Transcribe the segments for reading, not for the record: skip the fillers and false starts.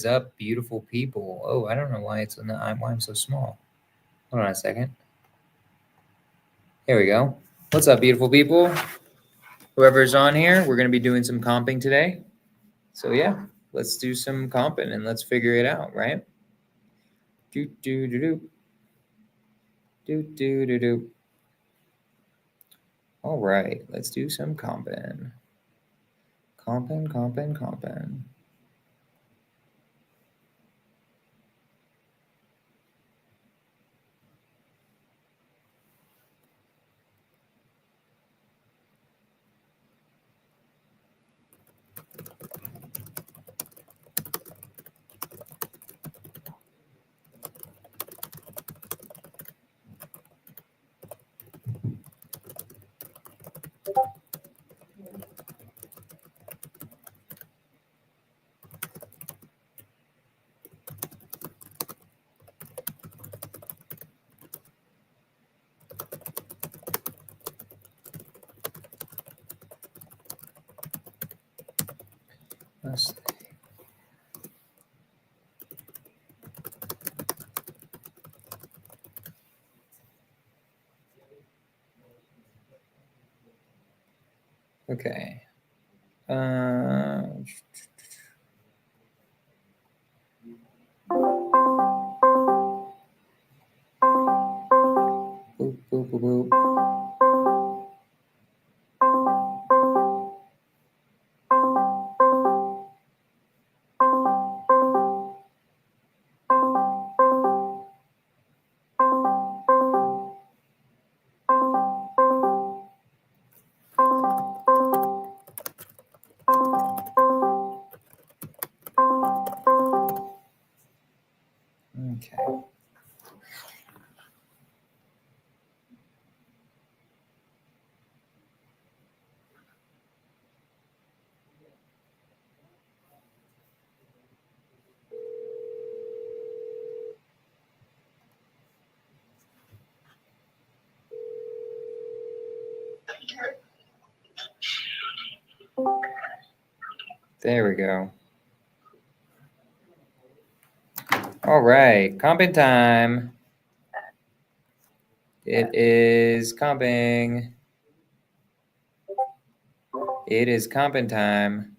up, beautiful people? Oh, I don't know why why I'm so small. Hold on a second. Here we go. What's up, beautiful people? Whoever's on here, we're going to be doing some comping today. So yeah, let's do some comping and let's figure it out, right? Do do do do. Do do do do. All right, let's do some comping. Comping. Okay. Boop, boop, boop, boop. Okay. There we go. All right, comping time. It is comping. It is comping time.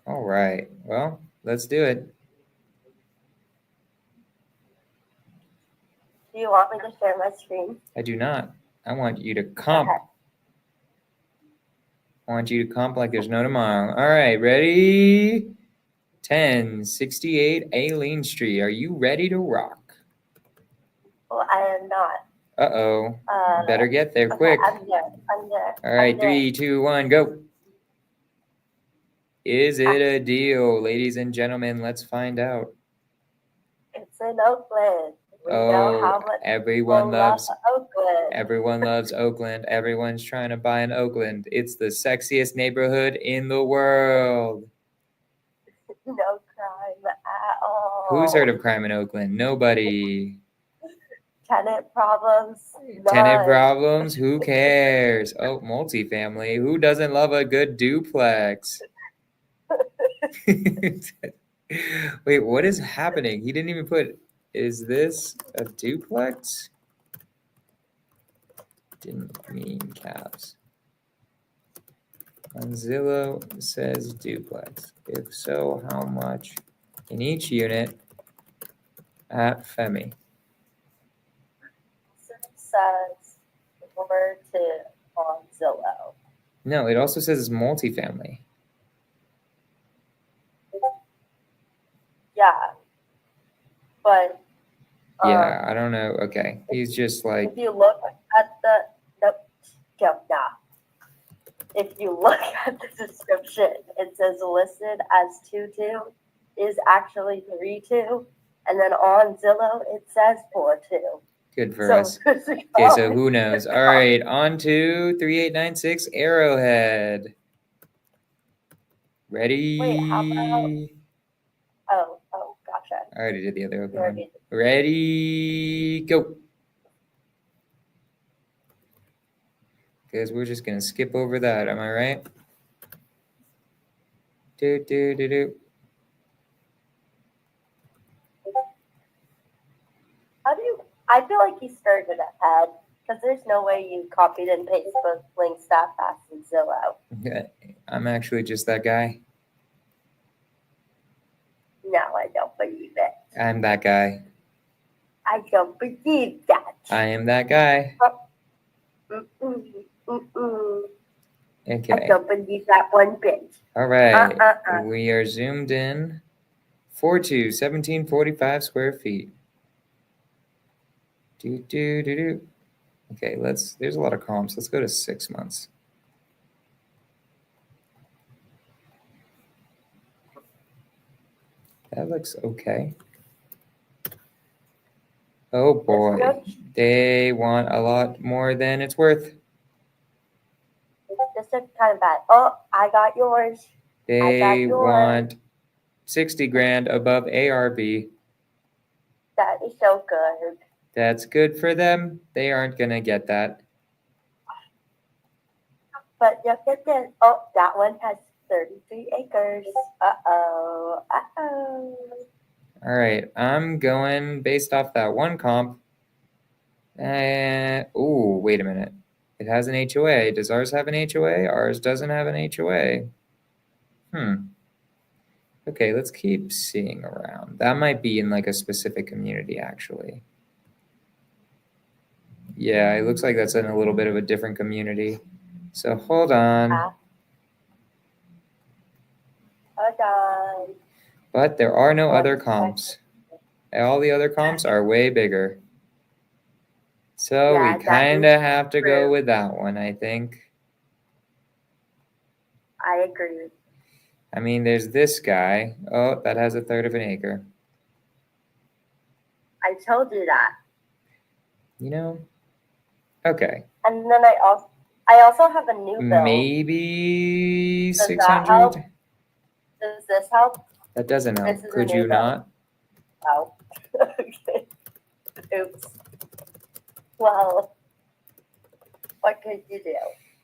All right, well, let's do it. Do you want me to share my screen? I do not. I want you to comp. Okay. I want you to comp like there's no tomorrow. All right, ready? 1068 Aileen Street. Are you ready to rock? Well, I am not. Uh-oh. Better get there quick. I'm there. All right, 3, 2, 1, go. Is it a deal? Ladies and gentlemen, let's find out. It's in Oakland. We know how much everyone loves Oakland. Everyone loves Oakland. Everyone's trying to buy in Oakland. It's the sexiest neighborhood in the world. No crime at all. Who's heard of crime in Oakland? Nobody. Tenant problems? None. Tenant problems? Who cares? Oh, multifamily. Who doesn't love a good duplex? Wait, what is happening? He didn't even put, is this a duplex? Didn't mean caps. On Zillow says duplex. If so, how much in each unit at Femi? It says over to on Zillow. No, it also says it's multifamily. Yeah. But yeah, I don't know. Okay. He's just like, if you look at if you look at the description, it says listed as 2.2 is actually 3.2, and then on Zillow it says 4.2. Good for us. Okay, so who knows? All right, on to 3896 Arrowhead. Ready? Wait, how about? Oh, gotcha. I already did the other one. Ready? Go. Because we're just gonna skip over that. Am I right? Do, do, do, do. I feel like you started ahead because there's no way you copied and pasted both links that fast in Zillow. Yeah, I'm actually just that guy. No, I don't believe it. I'm that guy. I don't believe that. I am that guy. Mm-mm, mm-mm. I Okay. don't believe that one bit. All right. Uh-uh-uh. We are zoomed in. 1745 square feet. Do, do, do, do. Okay, there's a lot of comps. Let's go to 6 months. That looks okay. Oh boy, they want a lot more than it's worth. This is kind of bad. Oh, I got yours. They yours. want 60 grand above ARV. That is so good. That's good for them. They aren't gonna get that. But look at this. Oh, that one has 33 acres. Uh-oh. Uh-oh. All right, I'm going based off that one comp. Oh, wait a minute. It has an HOA. Does ours have an HOA? Ours doesn't have an HOA. Okay, let's keep seeing around. That might be in like a specific community, actually. Yeah, it looks like that's in a little bit of a different community. So hold on. Hold on. But there are no other comps. All the other comps are way bigger. So Yeah, we that kind is of have to go true. with that one, I think. I agree. I mean, there's this guy. Oh, that has 1/3 of an acre. I told you that. You know? Okay. And then I also have a new bill. Maybe Does that 600? help? Does this help? That doesn't help. This is a Could new you bill. not? Oh. Okay. Oops. Well, what could you do?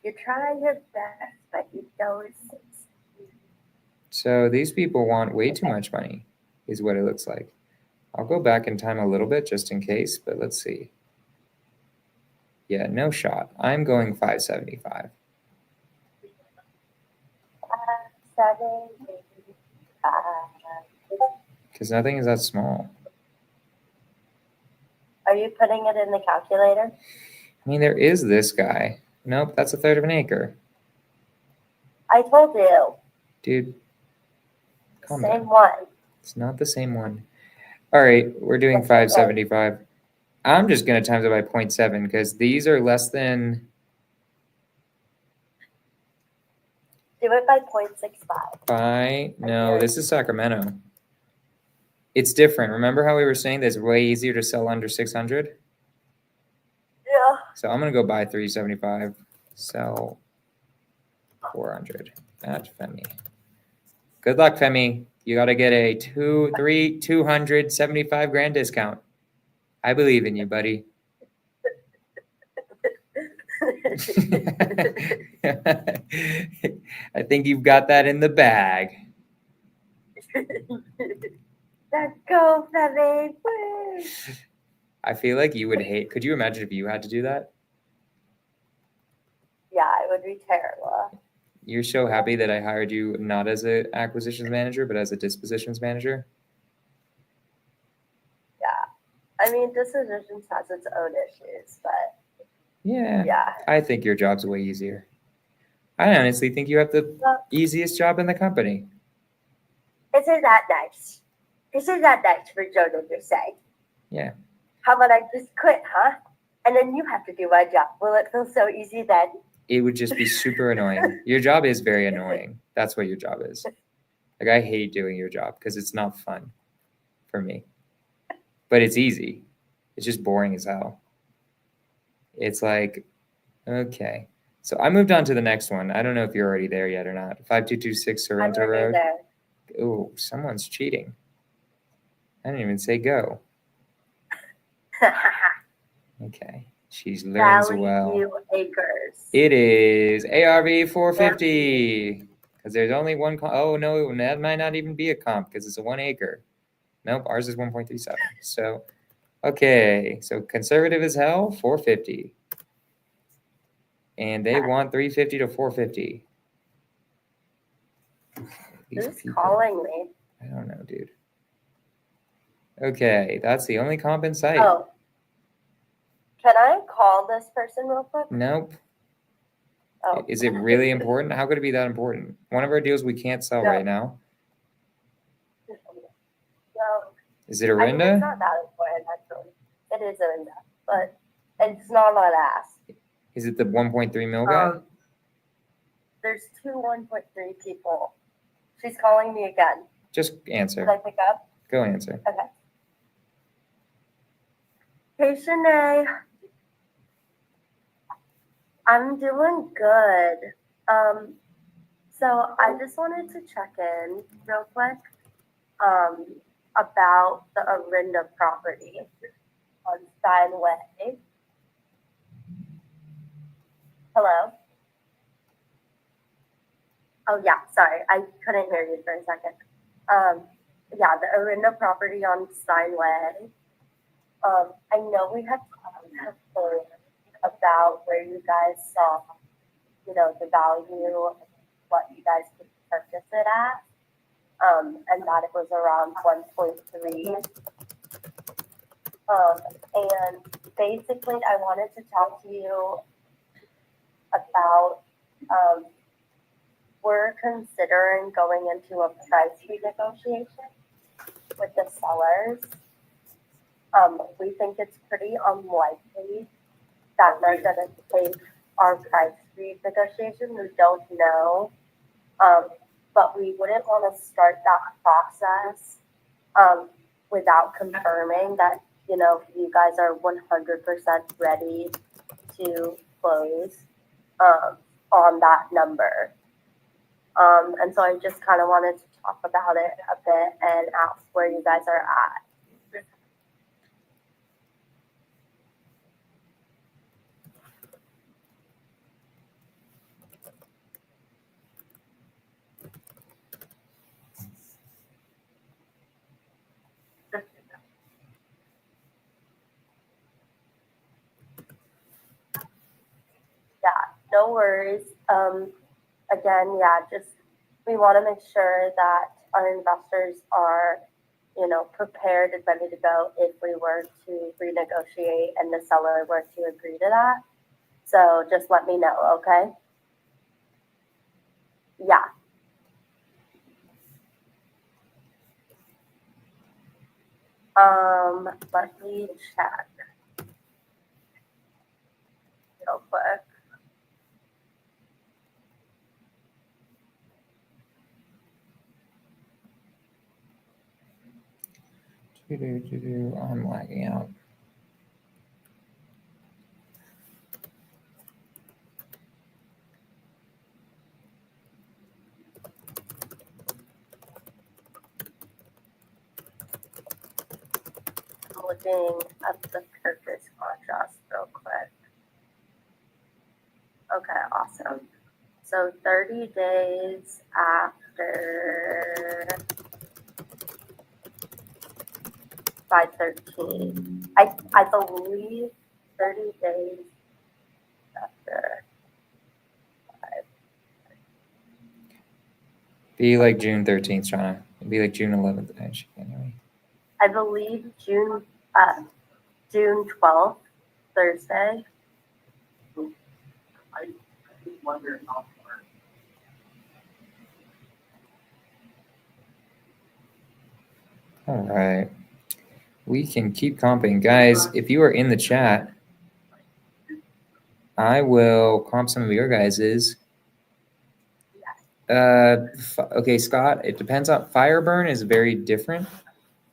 You try your best, but you don't succeed. So these people want way too much money, is what it looks like. I'll go back in time a little bit just in case, but let's see. Yeah, no shot. I'm going 575. 7, 8, 5. Because nothing is that small. Are you putting it in the calculator? I mean, there is this guy. Nope, that's 1/3 of an acre. I told you. Dude, calm Same down. one. It's not the same one. All right, we're doing Yes, it is. 575. I'm just going to times it by 0.7 because these are less than. Do it by 0.65. No, this is Sacramento. It's different. Remember how we were saying that it's way easier to sell under 600? Yeah. So I'm going to go buy 375, sell 400 at Femi. Good luck, Femi. You got to get a 275 grand discount. I believe in you, buddy. I think you've got that in the bag. Let's go, Femi. Woo. I feel like you would hate. Could you imagine if you had to do that? Yeah, it would be terrible. You're so happy that I hired you not as an acquisitions manager, but as a dispositions manager? I mean, Dispositions has its own issues, but Yeah. yeah. I think your job's way easier. I honestly think you have the easiest job in the company. Isn't that nice? Isn't that nice for Jonah to say? Yeah. How about I just quit, huh? And then you have to do my job. Will it feel so easy then? It would just be super annoying. Your job is very annoying. That's what your job is. Like, I hate doing your job because it's not fun for me. But it's easy. It's just boring as hell. It's like, okay. So I moved on to the next one. I don't know if you're already there yet or not. 5226 Sorrento I'm already Road. there. Oh, someone's cheating. I didn't even say go. Okay. She learns Valley well. View Acres. It is ARV 450. because there's only one. Oh no, that might not even be a comp because it's a 1 acre. Nope, ours is 1.37. So, okay, so conservative as hell, 450, and they want 350 to 450. These Who's people, calling me? I don't know, dude. Okay, that's the only comp in sight. Oh. Can I call this person real quick? Nope. Oh. Is it really important? How could it be that important? One of our deals we can't sell No. right now. No. Is it I mean, Arinda? it's not that important, actually. It is Arinda, but it's not on ask. Is it the 1.3 mil guy? There's two 1.3 people. She's calling me again. Just Should I answer. pick up? Go answer. Okay. Hey, Shanae. I'm doing good. So I just wanted to check in real quick about the Arinda property on Steinway. Hello? Oh, yeah, sorry. I couldn't hear you for a second. Yeah, the Arinda property on Steinway. I know we had talked before about where you guys saw, the value of what you guys could purchase it at, and that it was around 1.3. And basically, I wanted to talk to you about, we're considering going into a price renegotiation with the sellers. We think it's pretty unlikely that they're going to take our price renegotiation. We don't know. But we wouldn't want to start that process without confirming that, you guys are 100% ready to close on that number. And so I just kind of wanted to talk about it a bit and ask where you guys are at. Yeah, no worries. Again, yeah, just we want to make sure that our investors are, prepared and ready to go if we were to renegotiate and the seller were to agree to that. So just let me know, okay? Yeah. Let me check real quick. I'm lagging out. I'm looking at the purchase contrast real quick. Okay, awesome. So 30 days after 5/13. I believe 30 days after. Be like June 13th, Shauna. It'd be like June 11th. Anyway. I believe June 12th, Thursday. I wonder how far. All right. We can keep comping. Guys, if you are in the chat, I will comp some of your guys's. Okay, Scott, it depends on Fireburn is very different.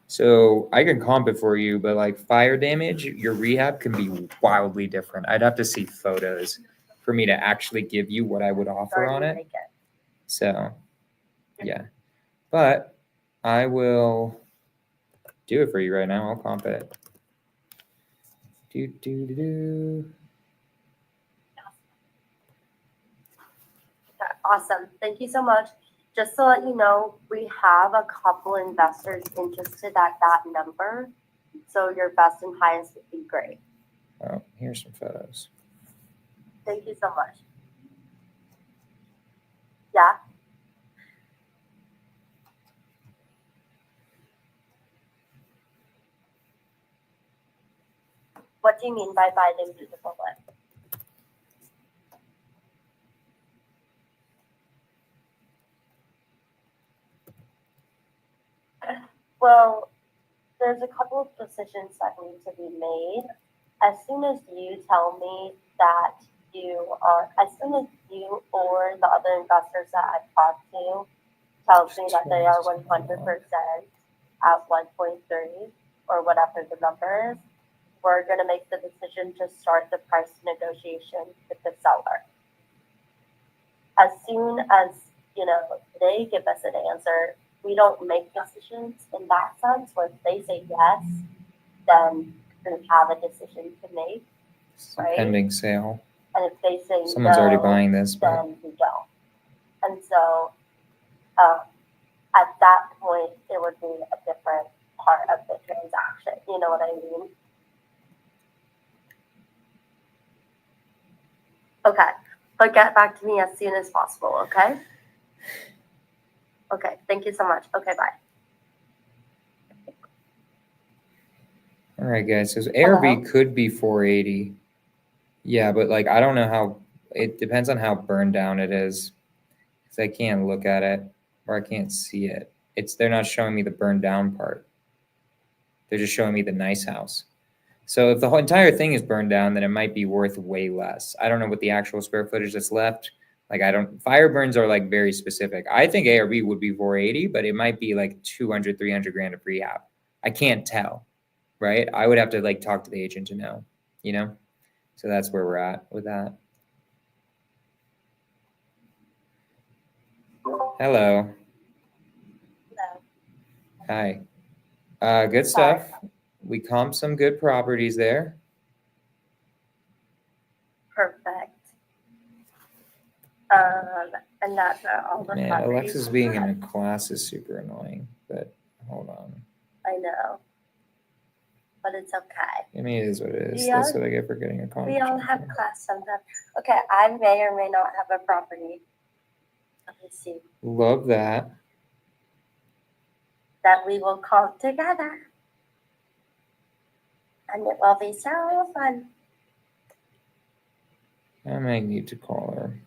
So I can comp it for you, but like fire damage, your rehab can be wildly different. I'd have to see photos for me to actually give you what I would offer on it. So yeah, but I will do it for you right now. I'll comp it. Awesome. Thank you so much. Just to let you know, we have a couple investors interested at that number. So your best and highest would be great. Oh, here's some photos. Thank you so much. Yeah. What do you mean by the beautiful one? Well, there's a couple of decisions that need to be made. As soon as you tell me that as soon as you or the other investors that I've talked to tells me that they are 100% at 1.3 or whatever the number is, we're going to make the decision to start the price negotiation with the seller. As soon as, they give us an answer, we don't make decisions in that sense. Where if they say yes, then we have a decision to make. It's a Right. pending sale. And if they say Someone's no, already buying this, but then we don't. And so at that point, it would be a different part of the transaction. You know what I mean? Okay. But get back to me as soon as possible, okay? Okay. Thank you so much. Okay, bye. all right, guys. So ARB Hello? could be 480. Yeah, but like I don't know how. It depends on how burned down it is, because I can't look at it or I can't see it. They're not showing me the burned down part. They're just showing me the nice house. So if the whole entire thing is burned down, then it might be worth way less. I don't know what the actual square footage that's left. Like fire burns are like very specific. I think ARB would be 480, but it might be like 200, 300 grand of rehab. I can't tell, right? I would have to like talk to the agent to know, you know? So that's where we're at with that. Hello. No. Hi. Good Sorry. stuff. We comped some good properties there. Perfect. And that's all the Man, fundraising Alexa's being in had. a class is super annoying, but hold on. I know. But it's okay. I mean, it is what it is. Yeah. That's what I get for getting a comment. We all have class sometimes. Okay, I may or may not have a property. Let me see. Love that. That we will call together. And it will be so fun. I might need to call her.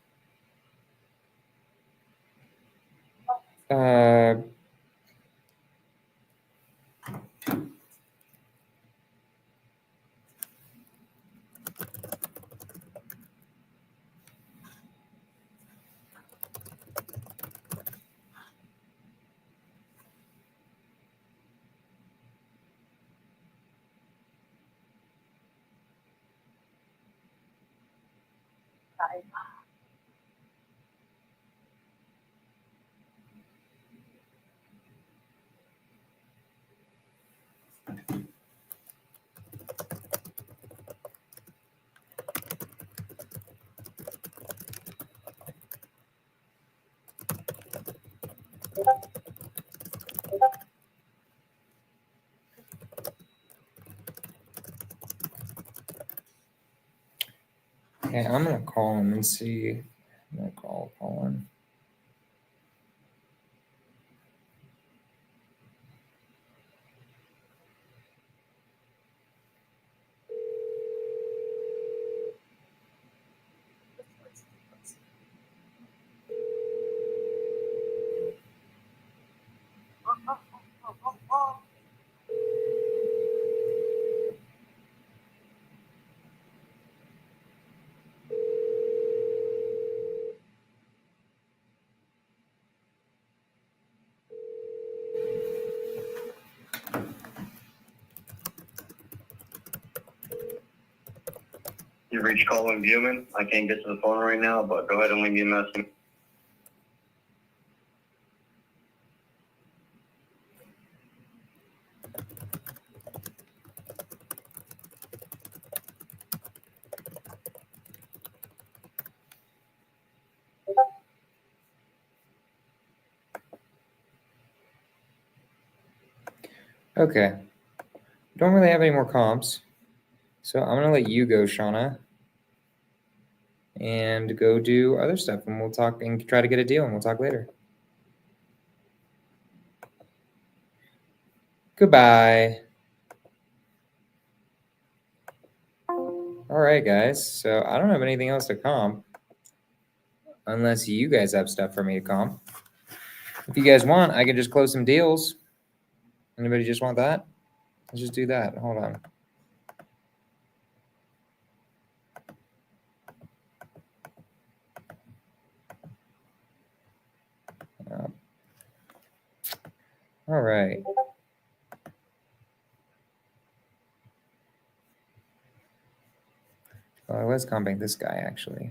Bye. Okay, I'm gonna call him and see. I'm gonna call him. You've reached Colin Buman. I can't get to the phone right now, but go ahead and leave me a message. Okay. Don't really have any more comps. So I'm gonna let you go, Shauna. And go do other stuff, and we'll talk and try to get a deal, and we'll talk later. Goodbye. All right, guys. So I don't have anything else to comp, unless you guys have stuff for me to comp. If you guys want, I can just close some deals. Anybody just want that? Let's just do that. Hold on. All right. Well, I was comping this guy actually.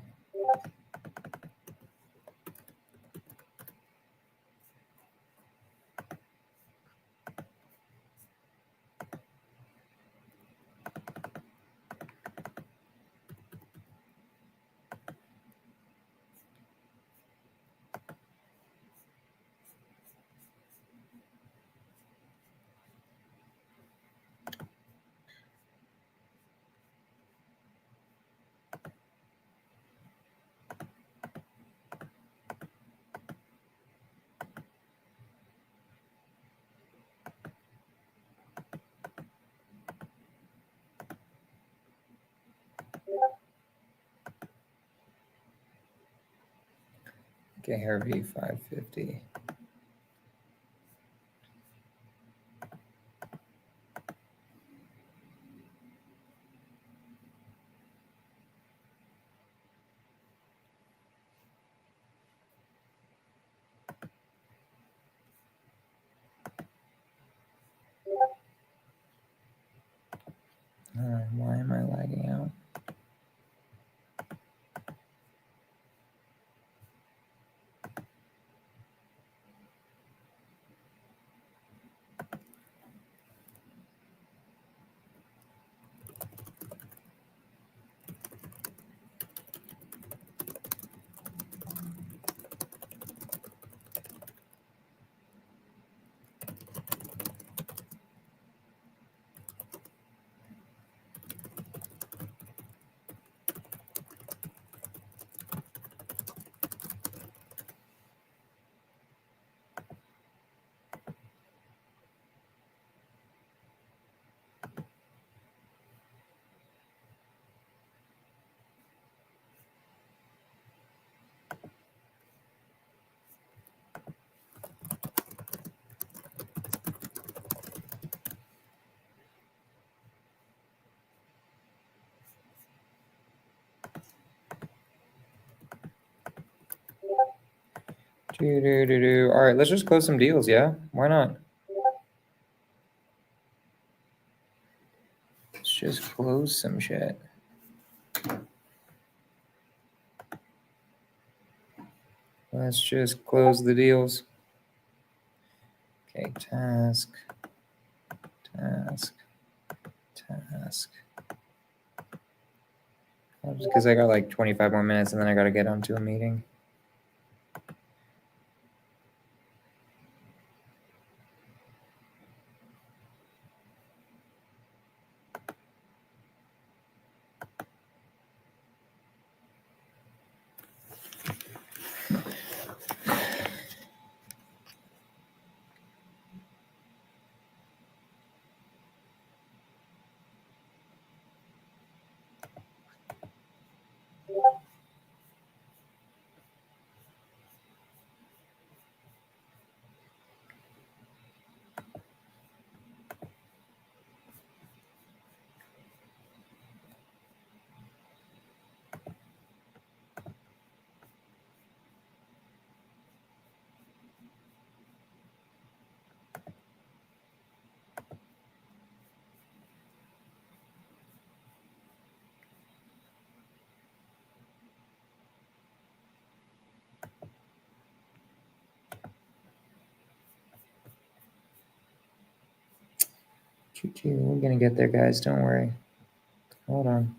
Okay, Harvey 550. Why am I lagging out? All right, let's just close some deals, yeah? Why not? Let's just close some shit. Let's just close the deals. Okay, task. Just because I got like 25 more minutes and then I got to get onto a meeting. We're gonna get there, guys. Don't worry. Hold on.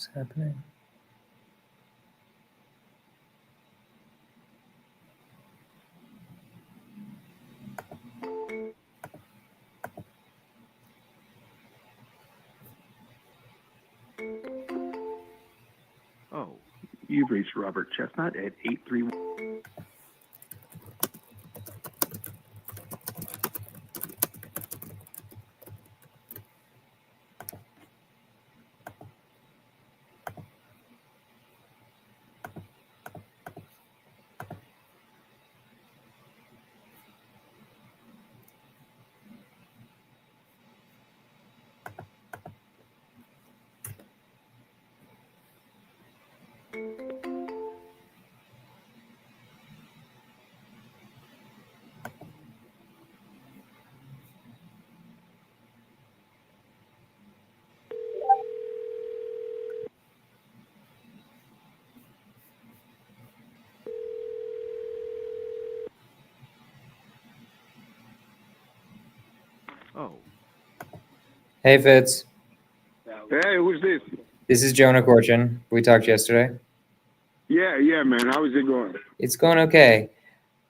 What's happening? Oh, you've reached Robert Chestnut at 831. Oh. Hey, Fitz. Hey, who's this? This is Jonah Corchin. We talked yesterday. Yeah, man. How is it going? It's going okay.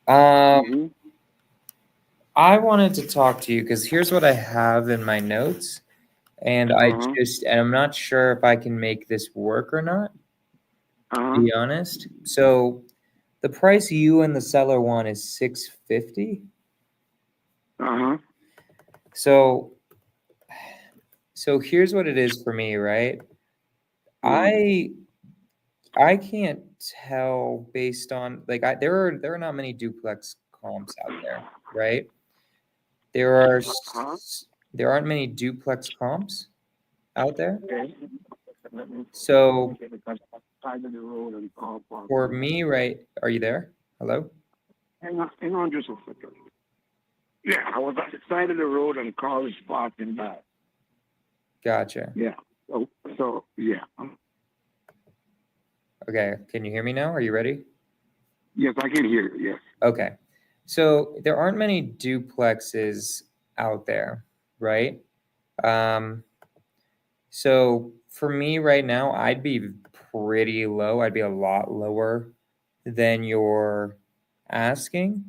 Mhm. I wanted to talk to you because here's what I have in my notes, and Uh-huh. I'm not sure if I can make this work or not, to Uh-huh. be honest. So the price you and the seller want is $650. Uh-huh. So here's what it is for me, right? I can't tell based on there are not many duplex comps out there, right? Uh-huh. There aren't many duplex comps out there. Okay. So Side of the road and call for me, right? Are you there? Hello? hang on just a second. Yeah, I was at the side of the road and car is parking by. Gotcha. Yeah. So yeah. Okay. Can you hear me now? Are you ready? Yes, I can hear you. Yes. Okay. So there aren't many duplexes out there, right? So for me right now, I'd be pretty low. I'd be a lot lower than you're asking.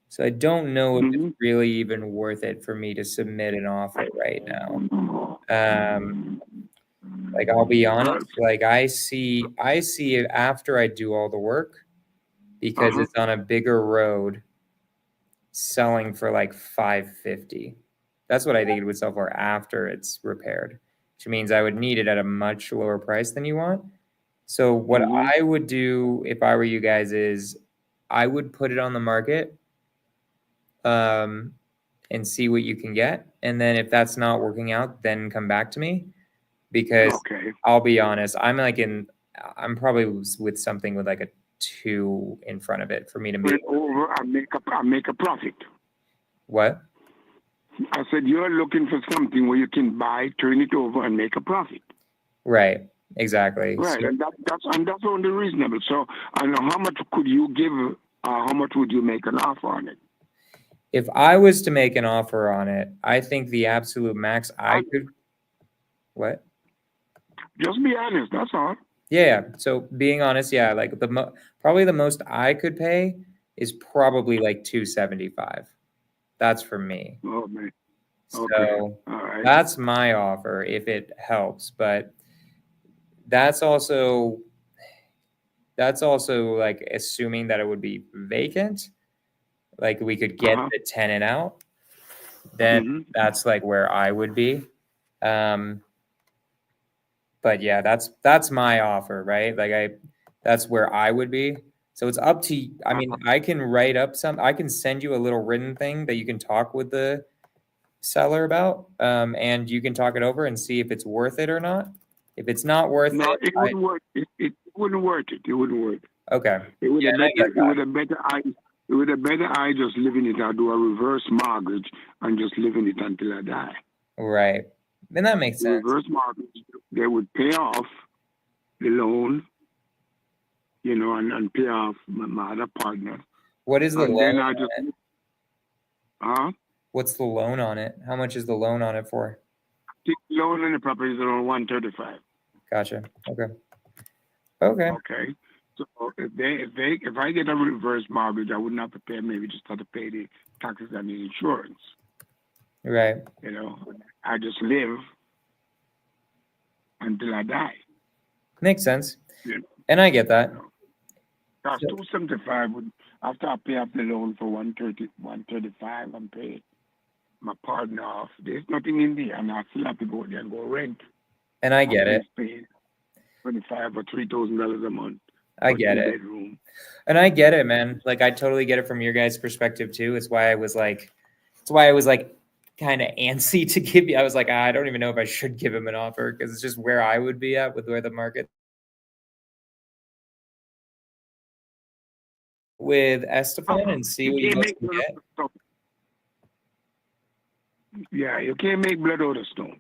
So I don't know if it's Mhm. really even worth it for me to submit an offer right now. Like I'll be honest, like I see it after I do all the work because Uh-huh. it's on a bigger road selling for like 550. That's what I think it would sell for after it's repaired, which means I would need it at a much lower price than you want. So what Mhm. I would do if I were you guys is I would put it on the market and see what you can get. And then if that's not working out, then come back to me because Okay. I'll be honest, I'm probably with something with like a 2 in front of it for me to Put meet. it over and make a profit. What? I said you're looking for something where you can buy, turn it over, and make a profit. Right. Exactly. Right, So and that's only reasonable. So, I know how much could you give? How much would you make an offer on it? if I was to make an offer on it, I think the absolute max I could. What? Just be honest. That's all. Yeah. So being honest, yeah, like probably the most I could pay is probably like 275. That's for me. Oh man. Okay. So All right. that's my offer if it helps, but that's also like assuming that it would be vacant, like we could get Uh-huh. the tenant out, then Mm-hmm. that's like where I would be. But yeah, that's my offer, right? That's where I would be. So it's up to, I mean, I can I can send you a little written thing that you can talk with the seller about, and you can talk it over and see if it's worth it or not. If it's not worth No, it, it wouldn't work. It wouldn't work. It wouldn't work. okay. It would Yeah, have I better. get It would have better. It would have better. I just live in it. I do a reverse mortgage and just live in it until I die. that. Right. Then that makes sense. Reverse mortgage. They would pay off the loan, and pay off my other partner. What is the And loan then I on just, it? What's the loan on it? How much is the loan on it for? take loan on the property is around 135. Gotcha. Okay. Okay. Okay. So if I get a reverse mortgage, I wouldn't have to pay. Maybe just have to pay the taxes and the insurance. Right. You know, I just live until I die. Makes sense. Yeah. And I get that. That's So- 275 would after I pay off the loan for 135 and pay my partner off. There's nothing in there, and I still have to go there and go rent. And I get it. Pay $25 or $3,000 a month. I for get two it. bedroom. And I get it, man. Like I totally get it from your guys' perspective too. It's why I was like kind of antsy to give you. I was like, I don't even know if I should give him an offer because it's just where I would be at with where the market with Estefan and see what you guys can get. Yeah, you can't make blood out of stone.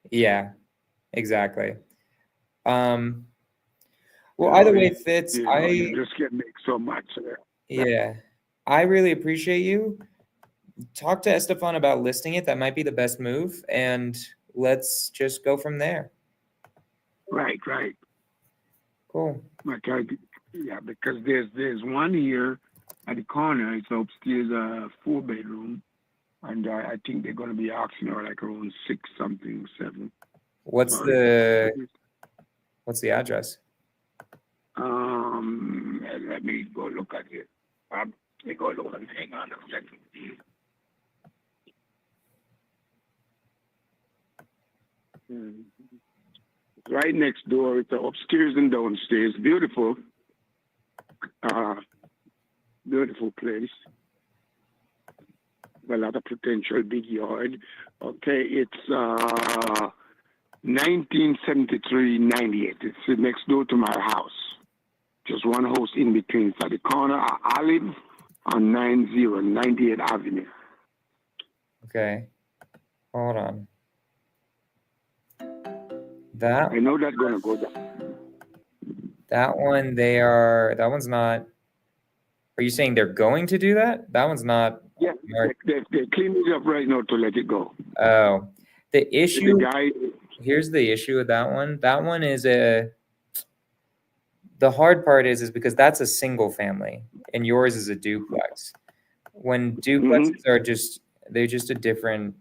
Yeah, exactly. Well, either way, Fitz, You just can't make so much. Yeah, I really appreciate you. Talk to Estefan about listing it. That might be the best move, and let's just go from there. Right. Cool. Yeah, because there's one here at the corner. It's upstairs, 4-bedroom, and I think they're going to be auctioning her like around 7. What's the address? Let me go look at it. Let me go look and hang on a second. Right next door. It's upstairs and downstairs. Beautiful. Beautiful place. A lot of potential, big yard. Okay, it's 1973-98. It's next door to my house. Just one house in between. It's at the corner of Olive on 98th Avenue. Okay. Hold on. I know that's gonna go down. That one's not. Are you saying they're going to do that? That one's not. Yeah, they clean it up right now to let it go. Oh, the issue. The guy. Here's the issue with that one. That one is the hard part is because that's a single family and yours is a duplex. When duplexes are they're just a different,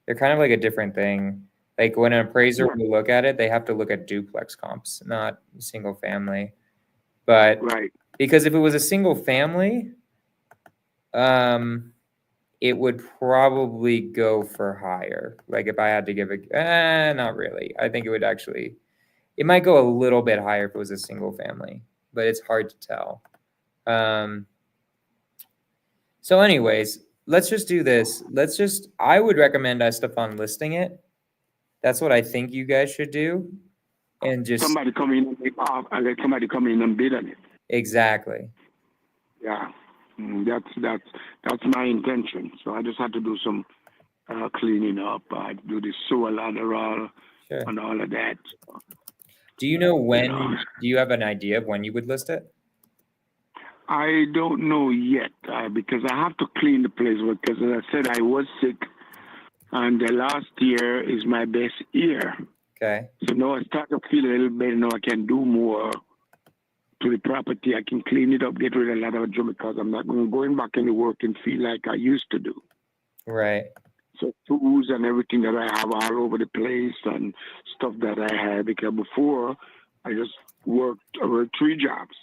they're kind of like a different thing. Like when an appraiser will look at it, they have to look at duplex comps, not single family. But Right. because if it was a single family, it would probably go for higher. Like if I had to give it, not really. I think it might go a little bit higher if it was a single family, but it's hard to tell. So anyways, let's just do this. I would recommend Estefan listing it. That's what I think you guys should do. And just somebody come in and make off and let somebody come in and bid on it. Exactly. Yeah. That's my intention. So I just had to do some cleaning up. I do the sewer lateral and all of that. Do you know when? Do you have an idea of when you would list it? I don't know yet because I have to clean the place because, as I said, I was sick, and the last year is my best year. Okay. So now I start to feel a little better. Now I can do more to the property. I can clean it up, get rid of a lot of junk because I'm not going back into work and feel like I used to do. Right. So tools and everything that I have all over the place and stuff that I had because before I just worked over 3 jobs.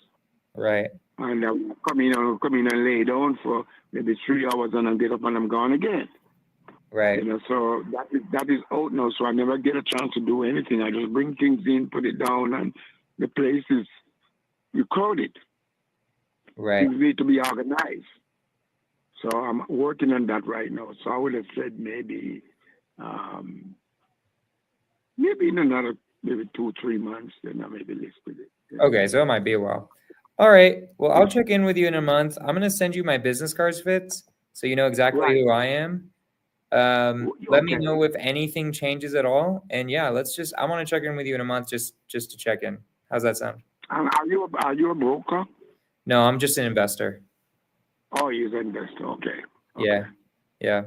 Right. And I would come in and lay down for maybe 3 hours and I get up and I'm gone again. Right. You know, so that is out now. So I never get a chance to do anything. I just bring things in, put it down, and the place is crowded. Right. Things need to be organized. So I'm working on that right now. So I would have said maybe in another 2-3 months, then I maybe listed it. Okay, so it might be a while. All right. Well, I'll check in with you in a month. I'm gonna send you my business cards, Fitz, so you know exactly who I am. Let me know if anything changes at all. And yeah, I want to check in with you in a month just to check in. How's that sound? Are you a broker? No, I'm just an investor. Oh, you're an investor. Okay. Yeah.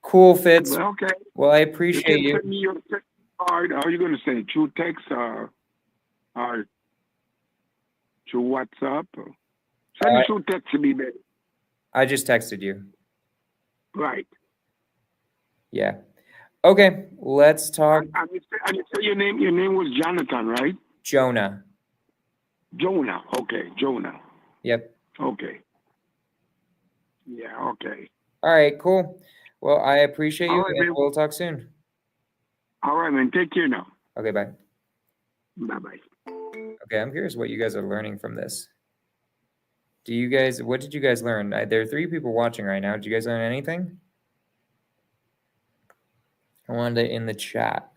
Cool, Fitz. Okay. Well, I appreciate you. All right, how are you going to say? Through text or through WhatsApp? Send it through text to be better. I just texted you. Right. Yeah. Okay, let's talk And you say your name was Jonathan, right? Jonah. Jonah. Okay, Jonah. Yep. Okay. Yeah, okay. All right, cool. Well, I appreciate you. All right, And man. we'll talk soon. All right, man. Take care now. Okay, bye. Bye-bye. Okay, I'm curious what you guys are learning from this. What did you guys learn? There are 3 people watching right now. Did you guys learn anything? I wanted it in the chat.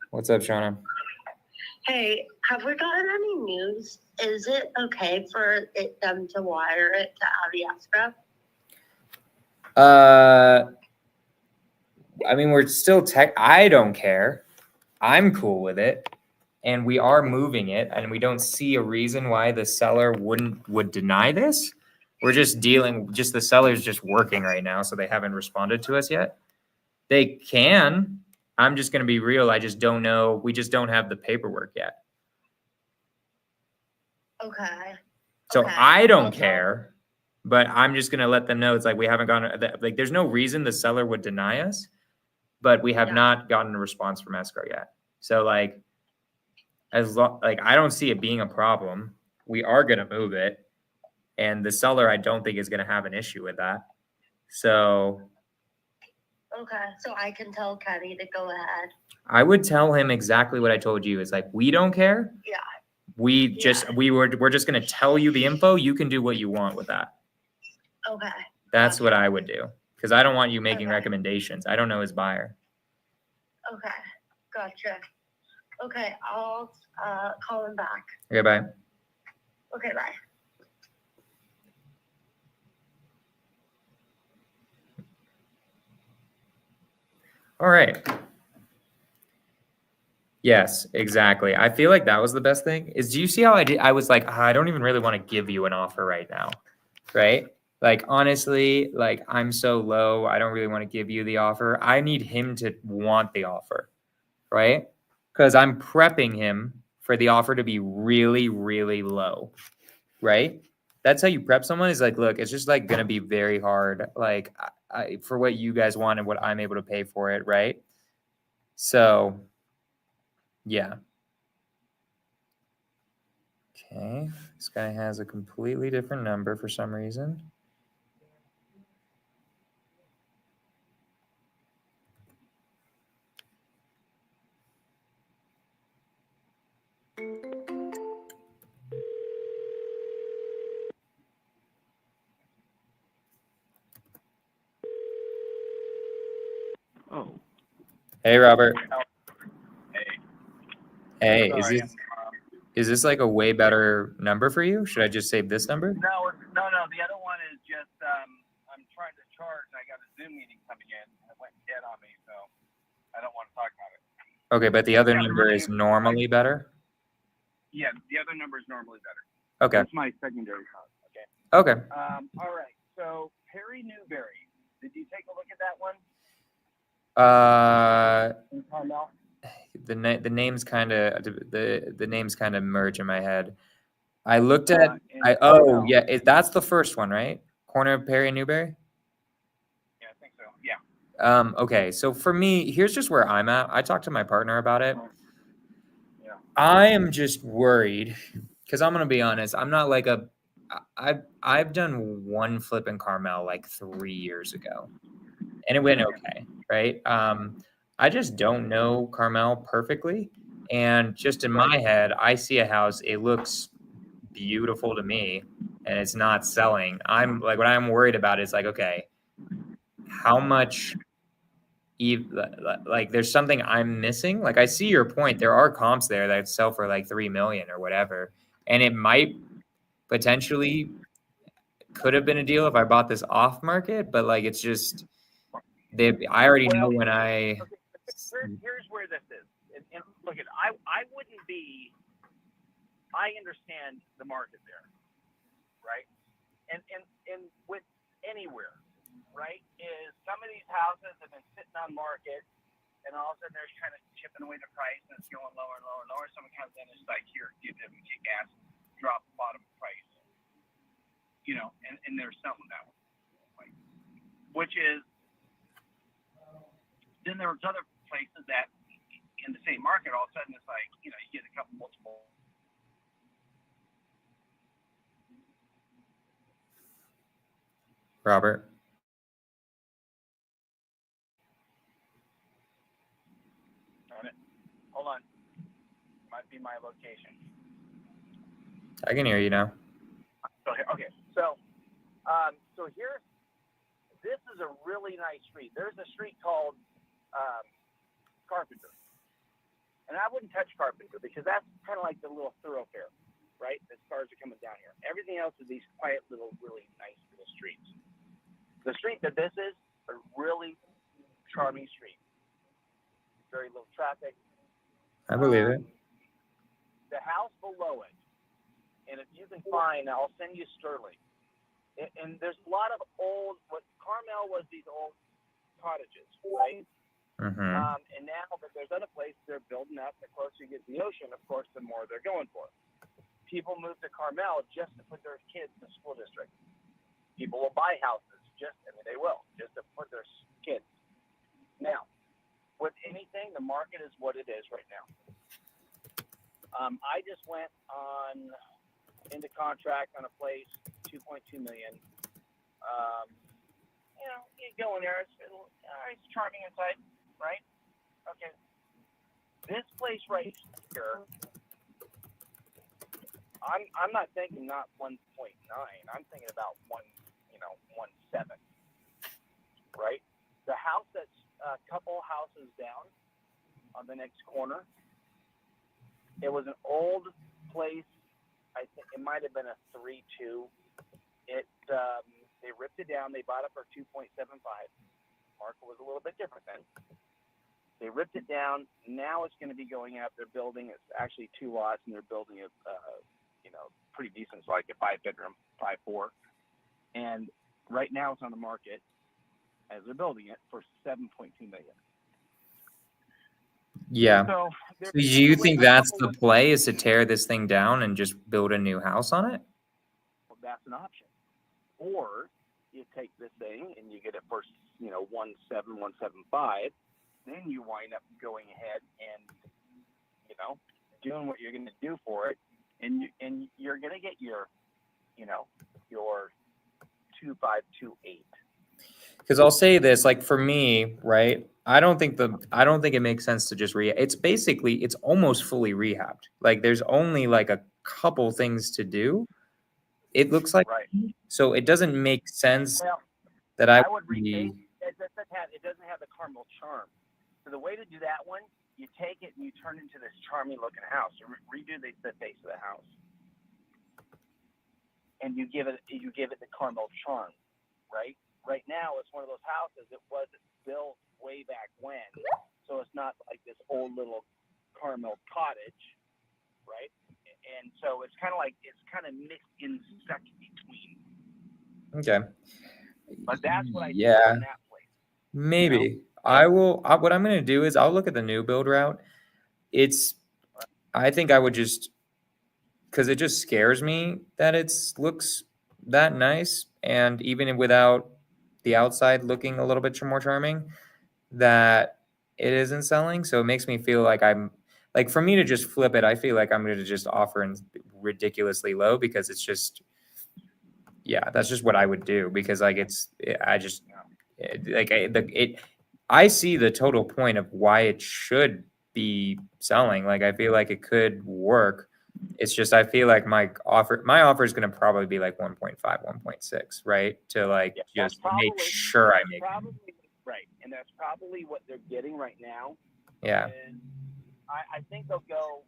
What's up, Shauna? Hey, have we gotten any news? Is it okay for them to wire it to Audi escrow? I mean, we're still I don't care. I'm cool with it. And we are moving it, and we don't see a reason why the seller would deny this. We're just the seller's just working right now, so they haven't responded to us yet. They can. I'm just gonna be real. I just don't know. We just don't have the paperwork yet. Okay. So Okay. I don't care, but I'm just gonna let them know it's like we haven't gotten like there's no reason the seller would deny us, but we have not gotten a response from escrow yet. So like I don't see it being a problem. We are gonna move it, and the seller I don't think is gonna have an issue with that. So Okay. So I can tell Kenny to go ahead. I would tell him exactly what I told you. It's like we don't care. Yeah. We're just gonna tell you the info. You can do what you want with that. Okay. That's what I would do. Because I don't want you making Okay. recommendations. I don't know his buyer. Okay. Gotcha. Okay. I'll call him back. Okay, bye. Okay. Bye. All right. Yes, exactly. I feel like that was the best thing. Do you see how I was like, I don't even really want to give you an offer right now. Right? Like, honestly, like I'm so low. I don't really want to give you the offer. I need him to want the offer. Right? Because I'm prepping him for the offer to be really, really low. Right? That's how you prep someone is like, look, it's just like going to be very hard. Like for what you guys want and what I'm able to pay for it. Right? So yeah. Okay. This guy has a completely different number for some reason. Oh, Hey, Robert. Hey. Hey, Sorry. is this like a way better number for you? Should I just save this number? No. The other one is just I'm trying to charge. I got a Zoom meeting coming in. It went dead on me, so I don't want to talk about it. Okay, but the other number is normally better? Yeah, the other number is normally better. Okay. That's my secondary cost. Okay. Okay. All right. So Perry Newberry. Did you take a look at that one? In Carmel? The names kind of the names kind of merge in my head. I looked at that's the first one, right? Corner of Perry and Newberry? Yeah, I think so. Yeah. Okay, so for me, here's just where I'm at. I talked to my partner about it. Yeah. I am just worried because I'm gonna be honest. I'm not like I've done one flip in Carmel like 3 years ago, and it went okay, right? I just don't know Carmel perfectly, and just in my head, I see a house. It looks beautiful to me, and it's not selling. I'm like, what I'm worried about is like, okay, how much? Like there's something I'm missing. Like I see your point. There are comps there that sell for like 3 million or whatever, and it might potentially could have been a deal if I bought this off market, but like it's just I already know when I. Okay, here's where this is. And look, I wouldn't be. I understand the market there. right? And with anywhere, right, is some of these houses have been sitting on market, and all of a sudden they're kind of chipping away the price, and it's going lower and lower and lower. Someone comes in and is like, here, give them a kick ass, drop the bottom price, you know, and there's something that way, which is, then there was other places that in the same market, all of a sudden it's like, you know, you get a couple multiple. Robert. Hold on. Might be my location. I can hear you now. Okay. So here's, this is a really nice street. There's a street called Carpenter. And I wouldn't touch Carpenter because that's kind of like the little thoroughfare, right? The cars are coming down here. Everything else is these quiet little, really nice little streets. The street that this is a really charming street. Very little traffic. I believe it. The house below it, and if you can find, I'll send you Sterling. And there's a lot of old, what Carmel was these old cottages, right? Mm-hmm. And now that there's other places they're building up, the closer you get to the ocean, of course, the more they're going for. People move to Carmel just to put their kids in the school district. People will buy houses they will, just to put their kids. Now, with anything, the market is what it is right now. I just went into contract on a place, $2.2 million. You know, you go in there, it's charming inside, right? Okay. This place right here, I'm not thinking not 1.9. I'm thinking about 1.7, right? The house that's a couple houses down on the next corner, it was an old place. I think it might have been a 3.2. They ripped it down. They bought it for 2.75. Market was a little bit different then. They ripped it down. Now it's going to be going up. They're building. It's actually 2 lots, and they're building it. Pretty decent. It's like a 5-bedroom, 5.4. And right now it's on the market as they're building it for $7.2 million. Yeah. So Do you think that's the play, is to tear this thing down and just build a new house on it? Well, that's an option. Or you take this thing and you get it for 1.7, then you wind up going ahead and doing what you're going to do for it, and you're going to get your 2.5, 2.8. Because I'll say this, like for me, right? I don't think it makes sense to just it's almost fully rehabbed. Like there's only like a couple things to do. It looks like, Right. So it doesn't make sense Well, that I would be. rethink. It doesn't have the Carmel charm. So the way to do that one, you take it and you turn it into this charming looking house. You redo the face of the house, and you give it the Carmel charm, right? Right now, it's one of those houses that wasn't built way back when, so it's not like this old little Carmel cottage, right? And so it's kind of mixed in, stuck in between. Okay. But that's what I do Yeah. on that place. Maybe. I will. What I'm going to do is I'll look at the new build route. I think I would just, because it just scares me that it looks that nice, and even without the outside looking a little bit more charming, that it isn't selling. So it makes me feel like for me to just flip it, I feel like I'm going to just offer in ridiculously low, because it's just, that's just what I would do, because I see the total point of why it should be selling. Like I feel like it could work. It's just I feel like my offer is going to probably be like 1.5, 1.6, right? To just make sure I make it. Right, and that's probably what they're getting right now. Yeah. And I think they'll go.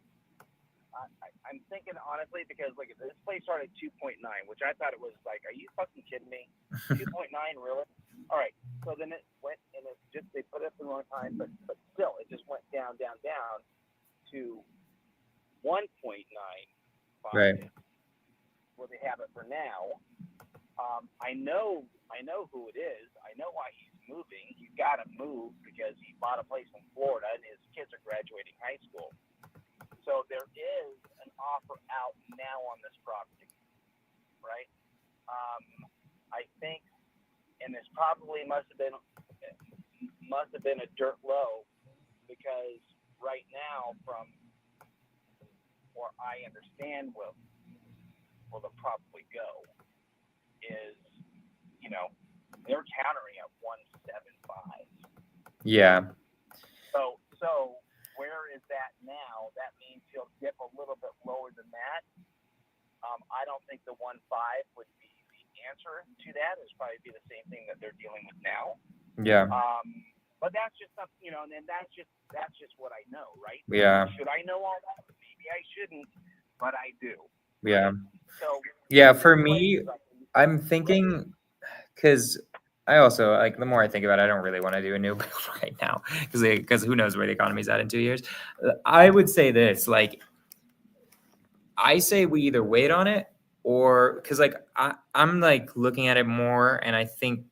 I'm thinking honestly, because like this place started at 2.9, which I thought it was like, are you fucking kidding me? 2.9, really? All right. So then it went, and they put it up in the wrong time, but still, it just went down to 1.95. Right. Well, they have it for now. I know who it is. I know why he's moving. He's got to move because he bought a place in Florida and his kids are graduating high school. So there is an offer out now on this property, right? I think, and this probably must have been a dirt low, because right now, from where I understand will the probably go is, they're countering at 175. Yeah. So where is that now? That means he'll dip a little bit lower than that. I don't think the 1.5 would be the answer to that. It'd probably be the same thing that they're dealing with now. Yeah. But that's just something, and that's just what I know, right? Yeah. Should I know all that? Maybe I shouldn't, but I do. Yeah. So Yeah. For me, I'm thinking, because I also, like, the more I think about it, I don't really want to do a new build right now, because who knows where the economy's at in 2 years. I would say this, like, I say we either wait on it, or because, like, I'm like looking at it more, and I think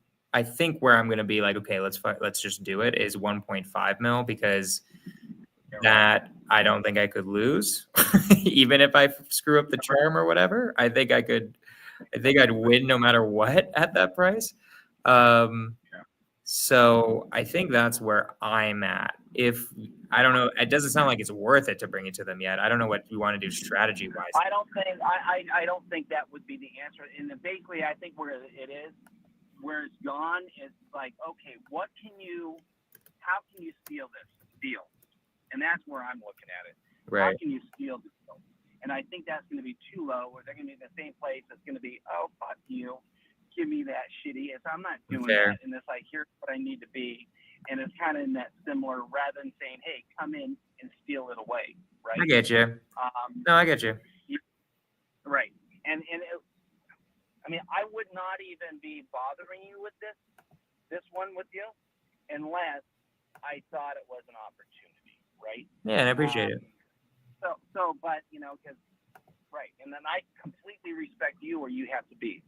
where I'm gonna be like, okay, let's just do it, is 1.5 mil, because that I don't think I could lose, even if I screw up the term or whatever. I think I'd win no matter what at that price. So I think that's where I'm at. If I don't know, it doesn't sound like it's worth it to bring it to them yet. I don't know what you want to do strategy wise. I don't think that would be the answer. And basically, I think where it is, where it's gone, is like, okay, how can you steal this deal? And that's where I'm looking at it. Right. How can you steal this deal? And I think that's going to be too low, or they're going to be in the same place. It's going to be, oh, fuck you. Give me that shitty. So I'm not doing that. And it's like, here's what I need to be. And it's kind of in that similar, rather than saying, hey, come in and steal it away. Right. I get you. No, I get you. Right. And I would not even be bothering you with this one with you, unless I thought it was an opportunity. Right. Yeah, and I appreciate it. But, because, right. And then I completely respect you where you have to be.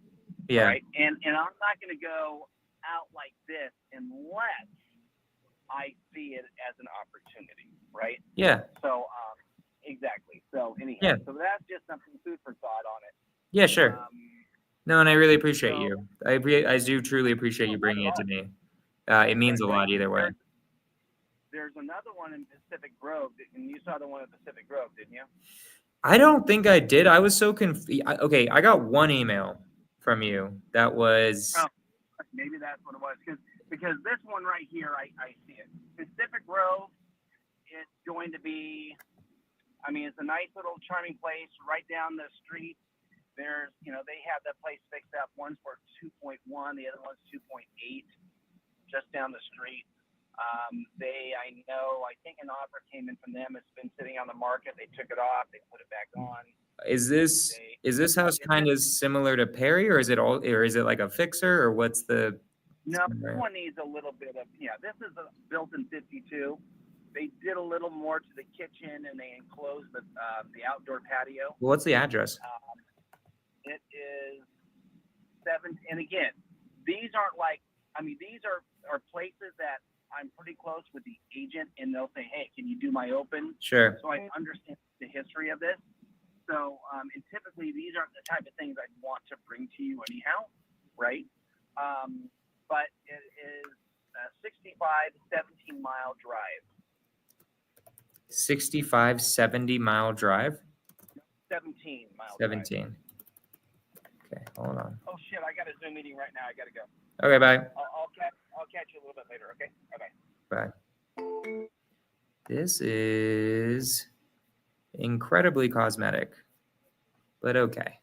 Yeah. Right. And I'm not going to go out like this unless I see it as an opportunity. Right. Yeah. So, exactly. So anyhow, Yeah. So that's just something food for thought on it. Yeah, sure. No, and I really appreciate so- you. I do truly appreciate you bringing it to me. It means a lot either way. There's another one in Pacific Grove, and you saw the one in Pacific Grove, didn't you? I don't think I did. I was so confused. Okay, I got one email from you that was. Oh. Maybe that's what it was, because this one right here, I see it. Pacific Grove, it's going to be, it's a nice little charming place right down the street. There's, they have that place fixed up. One's for 2.1, the other one's 2.8, just down the street. I think an offer came in from them. It's been sitting on the market. They took it off. They put it back on. Is this house kind of similar to Perry, or is it like a fixer, or what's the? No, this one needs a little bit of, this is built in 52. They did a little more to the kitchen, and they enclosed the outdoor patio. Well, what's the address? It is 7, and again, these aren't like, these are places that I'm pretty close with the agent, and they'll say, hey, can you do my open? Sure. So I understand the history of this. So, and typically these aren't the type of things I'd want to bring to you anyhow, right? But it is a 17-mile drive. 70-mile drive? 17 miles. 17. Okay, hold on. Oh shit! I got a Zoom meeting right now. I gotta go. Okay, bye. I'll catch you a little bit later. Okay. Bye. Bye. This is incredibly cosmetic, but okay.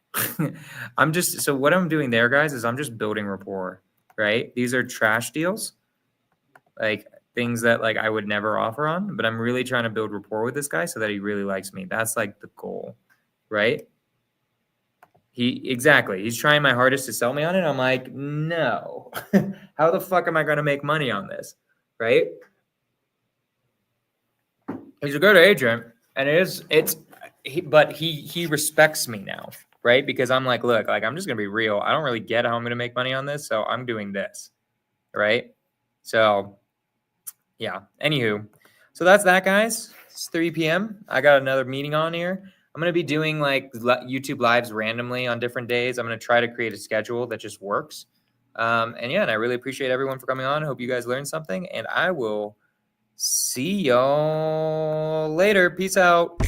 So what I'm doing there, guys, is I'm just building rapport, right? These are trash deals, like things that like I would never offer on, but I'm really trying to build rapport with this guy so that he really likes me. That's like the goal, right? He's trying my hardest to sell me on it. I'm like, no, how the fuck am I going to make money on this? Right? He's a good agent, and but he respects me now, right? Because I'm like, look, like I'm just gonna be real. I don't really get how I'm gonna make money on this, so I'm doing this, right? So yeah. Anywho, so that's that, guys. It's 3 p.m. I got another meeting on here. I'm gonna be doing like YouTube lives randomly on different days. I'm gonna try to create a schedule that just works. And yeah, and I really appreciate everyone for coming on. I hope you guys learned something, and I will see y'all later. Peace out.